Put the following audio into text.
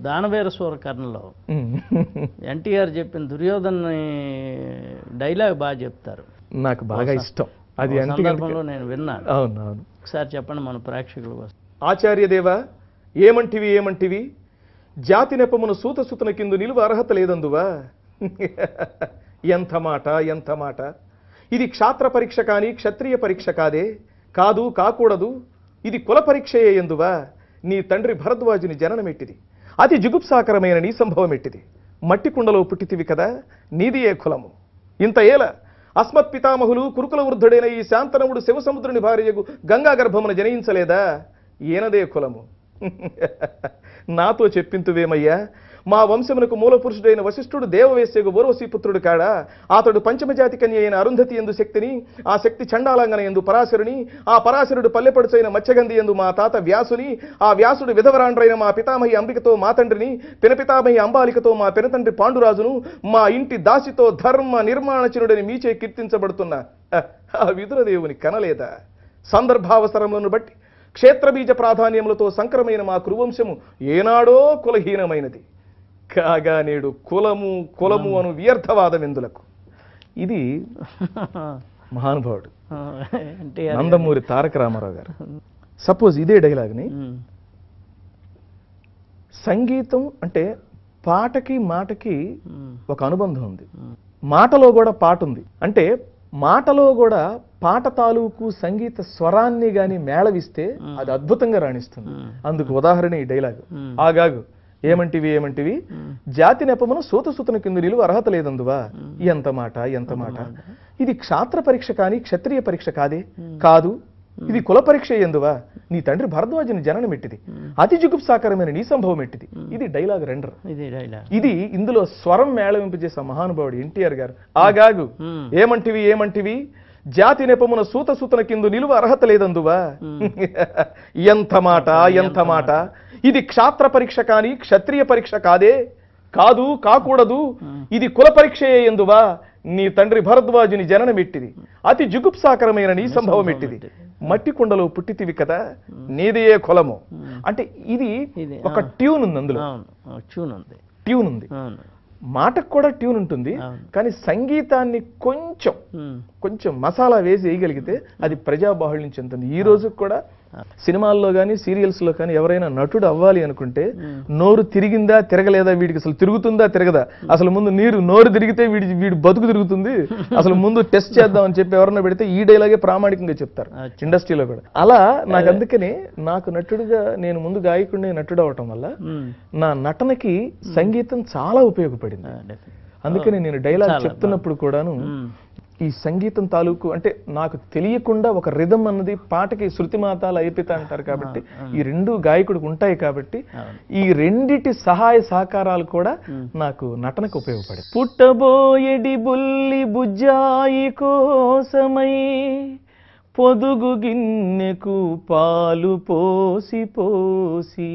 దానవీర సూరకర్ణలో ఎన్టీఆర్ చెప్పిన దుర్యోధన్ని డైలాగ్ బాగా చెప్తారు, నాకు బాగా ఇష్టం. అది సందర్భంలో నేను విన్నాను. అవును అవును. ఒకసారి చెప్పండి మన ప్రేక్షకుల కోసం. ఆచార్యదేవ ఏమంటివి ఏమంటివి, జాతి నెపమును సూతసుతన కిందు నిలువ అర్హత లేదందువా. ఎంత మాట ఎంత మాట. ఇది క్షాత్ర పరీక్ష కానీ క్షత్రియ పరీక్ష కాదే, కాదు కాకూడదు, ఇది కుల పరీక్షయే ఎందువా. నీ తండ్రి భరద్వాజుని జననమెట్టిది, అతి జుగుప్సాకరమైన నీ సంభవం ఎట్టిది. మట్టి కుండలో పుట్టితివి కదా, నీది ఏ కులము. ఇంత ఏల అస్మత్ పితామహులు కురుకుల వృద్ధుడైన ఈ శాంతనవుడు శివసముద్రుని భార్యకు గంగా గర్భమును జనయించలేదా, ఈయనదే కులము. నాతో చెప్పింతువేమయ్యా, మా వంశమునకు మూలపురుషుడైన వశిష్ఠుడు దేవవేశ్యకు ఊర్వశీపుత్రుడు కాడా. అతడు పంచమజాతి కన్య అయిన అరుంధతి ఎందు శక్తిని, ఆ శక్తి చండాలంగన ఎందు పరాశరుని, ఆ పరాశరుడు పల్లెపడుచైన మత్స్యగంధి ఎందు మా తాత వ్యాసుని, ఆ వ్యాసుడు విధవరాండ్రైన మా పితామహి అంబికతో మా తండ్రిని, పినపితామహి అంబాలికతో మా పినతండ్రి పాండురాజును, మా ఇంటి దాసితో ధర్మ నిర్మాణచనుడని మీచే కీర్తించబడుతున్న ఆ విదురదేవుని కనలేదా. సందర్భావసరములను బట్టి క్షేత్రబీజ ప్రాధాన్యములతో సంక్రమైన మా కురువంశము ఏనాడో కులహీనమైనది కాగా నేడు కులము కులము అను వ్యర్థవాదమెందులకు. ఇది మహానుభావుడు నందమూరి తారక రామారావు గారు. సపోజ్ ఇదే డైలాగ్ని సంగీతం అంటే పాటకి మాటకి ఒక అనుబంధం ఉంది, మాటలో కూడా పాట ఉంది. అంటే మాటలో కూడా పాట తాలూకు సంగీత స్వరాన్ని గాని మేళవిస్తే అది అద్భుతంగా రాణిస్తుంది. అందుకు ఉదాహరణ ఈ డైలాగ్. ఆగాగు ఏమంటివి ఏమంటివి, జాతి నెపమును సూతసుతన కింద నిలువ అర్హత లేదందువా. ఎంత మాట ఎంత మాట. ఇది క్షాత్ర పరీక్ష కానీ క్షత్రియ పరీక్ష కాదే, కాదు, ఇది కుల పరీక్ష ఎందువా. నీ తండ్రి భరద్వాజుని జననమెట్టిది, అతి జుగుప్సాకరమైన నీ సంభవం ఎట్టిది. ఇది డైలాగ్ రెండర్. ఇది ఇందులో స్వరం మేళవింపజేసే మహానుభావుడు ఎన్టీఆర్ గారు. ఆగాగు ఏమంటివి ఏమంటివి, జాతి నెపమున సూతసుతన కిందు నిలువ అర్హత లేదందువా. ఎంత మాట ఎంత మాట. ఇది క్షాత్ర పరీక్ష కానీ క్షత్రియ పరీక్ష కాదే, కాదు కాకూడదు, ఇది కుల పరీక్షయే ఎందువా. నీ తండ్రి భరద్వాజుని జననమెట్టిది, అతి జుగుప్సాకరమైన నీ సంభవం ఎట్టిది. మట్టి కుండలో పుట్టితివి కదా, నీదే కులము. అంటే ఇది ఒక ట్యూన్ ఉంది, అందులో ట్యూన్ ఉంది. మాటకు కూడా ట్యూన్ ఉంటుంది, కానీ సంగీతాన్ని కొంచెం కొంచెం మసాలా వేసి వేయగలిగితే అది ప్రజాబాహుళ్యం చెందుతుంది. ఈ రోజు కూడా సినిమాల్లో కానీ సీరియల్స్లో కానీ ఎవరైనా నటుడు అవ్వాలి అనుకుంటే నోరు తిరిగిందా తిరగలేదా, వీడికి అసలు తిరుగుతుందా తిరగదా, అసలు ముందు నోరు తిరిగితే వీడి బతుకు తిరుగుతుంది, అసలు ముందు టెస్ట్ చేద్దాం అని చెప్పి ఎవరన్నా పెడితే ఈ డైలాగే ప్రామాణికంగా చెప్తారు ఇండస్ట్రీలో కూడా. అలా నాకు అందుకని నాకు నటుడుగా నేను ముందు గాయకుడిని నటుడు అవటం వల్ల నా నటనకి సంగీతం చాలా ఉపయోగపడింది. అందుకని నేను డైలాగ్ చెప్తున్నప్పుడు కూడాను ఈ సంగీతం తాలూకు అంటే నాకు తెలియకుండా ఒక రిథం అన్నది పాటకి శృతిమాత లయపిత అంటారు కాబట్టి ఈ రెండు గాయకుడికి ఉంటాయి కాబట్టి ఈ రెండిటి సహాయ సహకారాలు కూడా నాకు నటనకు ఉపయోగపడాయి. పుట్టబోయేడి బుల్లి బుజ్జాయి కోసమై పొదుగు గిన్నెకు పాలు పోసి పోసి